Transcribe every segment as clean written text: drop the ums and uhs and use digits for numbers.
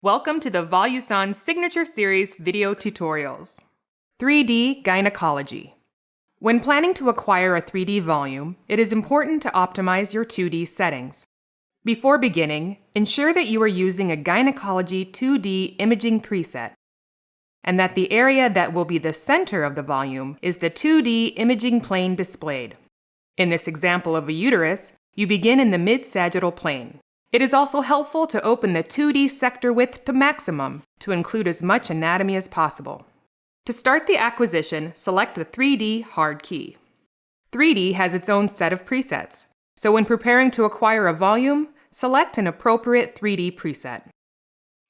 Welcome to the Voluson Signature Series video tutorials. 3D Gynecology. When planning to acquire a 3D volume, it is important to optimize your 2D settings. Before beginning, ensure that you are using a Gynecology 2D imaging preset, and that the area that will be the center of the volume is the 2D imaging plane displayed. In this example of a uterus, you begin in the mid-sagittal plane. It is also helpful to open the 2D sector width to maximum to include as much anatomy as possible. To start the acquisition, select the 3D hard key. 3D has its own set of presets, so when preparing to acquire a volume, select an appropriate 3D preset.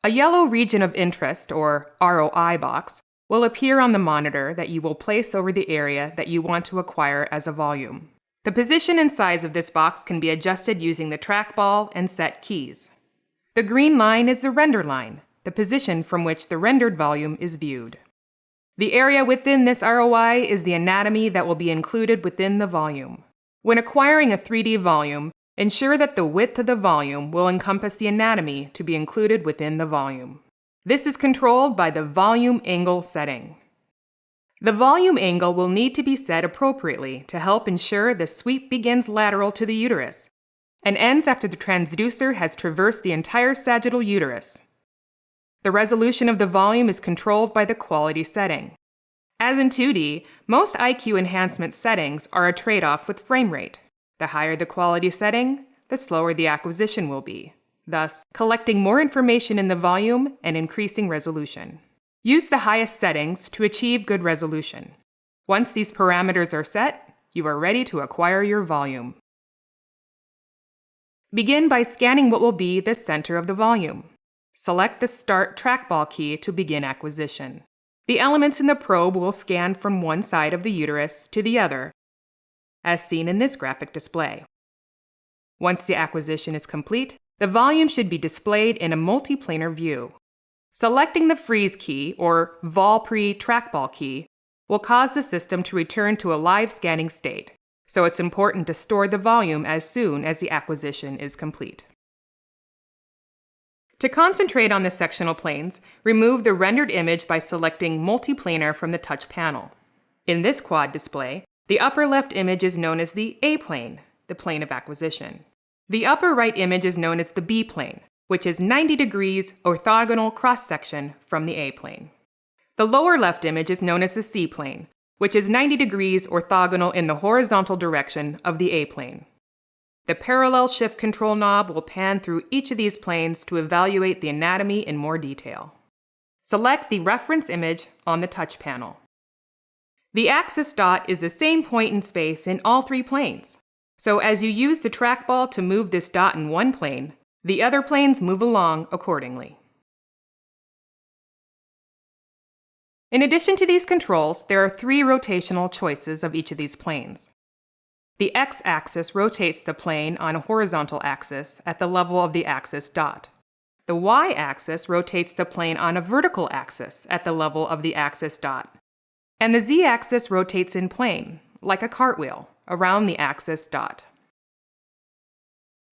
A yellow region of interest, or ROI box, will appear on the monitor that you will place over the area that you want to acquire as a volume. The position and size of this box can be adjusted using the trackball and set keys. The green line is the render line, the position from which the rendered volume is viewed. The area within this ROI is the anatomy that will be included within the volume. When acquiring a 3D volume, ensure that the width of the volume will encompass the anatomy to be included within the volume. This is controlled by the volume angle setting. The volume angle will need to be set appropriately to help ensure the sweep begins lateral to the uterus and ends after the transducer has traversed the entire sagittal uterus. The resolution of the volume is controlled by the quality setting. As in 2D, most IQ enhancement settings are a trade-off with frame rate. The higher the quality setting, the slower the acquisition will be, thus collecting more information in the volume and increasing resolution. Use the highest settings to achieve good resolution. Once these parameters are set, you are ready to acquire your volume. Begin by scanning what will be the center of the volume. Select the Start trackball key to begin acquisition. The elements in the probe will scan from one side of the uterus to the other, as seen in this graphic display. Once the acquisition is complete, the volume should be displayed in a multiplanar view. Selecting the freeze key, or Vol-Pre trackball key, will cause the system to return to a live scanning state, so it's important to store the volume as soon as the acquisition is complete. To concentrate on the sectional planes, remove the rendered image by selecting Multiplanar from the touch panel. In this quad display, the upper left image is known as the A plane, the plane of acquisition. The upper right image is known as the B plane, which is 90 degrees orthogonal cross-section from the A plane. The lower left image is known as the C plane, which is 90 degrees orthogonal in the horizontal direction of the A plane. The parallel shift control knob will pan through each of these planes to evaluate the anatomy in more detail. Select the reference image on the touch panel. The axis dot is the same point in space in all three planes, so as you use the trackball to move this dot in one plane, the other planes move along accordingly. In addition to these controls, there are three rotational choices of each of these planes. The x-axis rotates the plane on a horizontal axis at the level of the axis dot. The y-axis rotates the plane on a vertical axis at the level of the axis dot. And the z-axis rotates in plane, like a cartwheel, around the axis dot.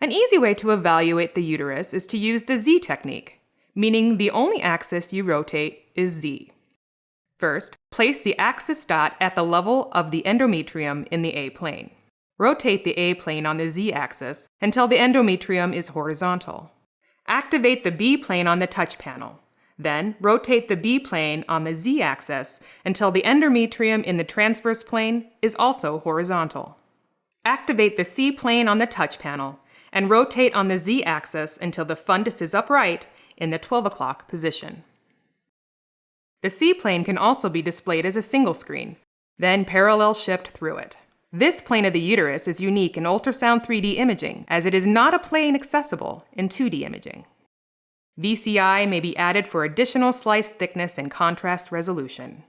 An easy way to evaluate the uterus is to use the Z technique, meaning the only axis you rotate is Z. First, place the axis dot at the level of the endometrium in the A plane. Rotate the A plane on the Z axis until the endometrium is horizontal. Activate the B plane on the touch panel. Then, rotate the B plane on the Z axis until the endometrium in the transverse plane is also horizontal. Activate the C plane on the touch panel and rotate on the Z-axis until the fundus is upright in the 12 o'clock position. The C-plane can also be displayed as a single screen, then parallel shift through it. This plane of the uterus is unique in ultrasound 3D imaging, as it is not a plane accessible in 2D imaging. VCI may be added for additional slice thickness and contrast resolution.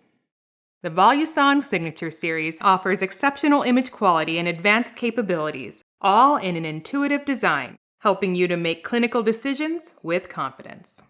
The Voluson Signature Series offers exceptional image quality and advanced capabilities, all in an intuitive design, helping you to make clinical decisions with confidence.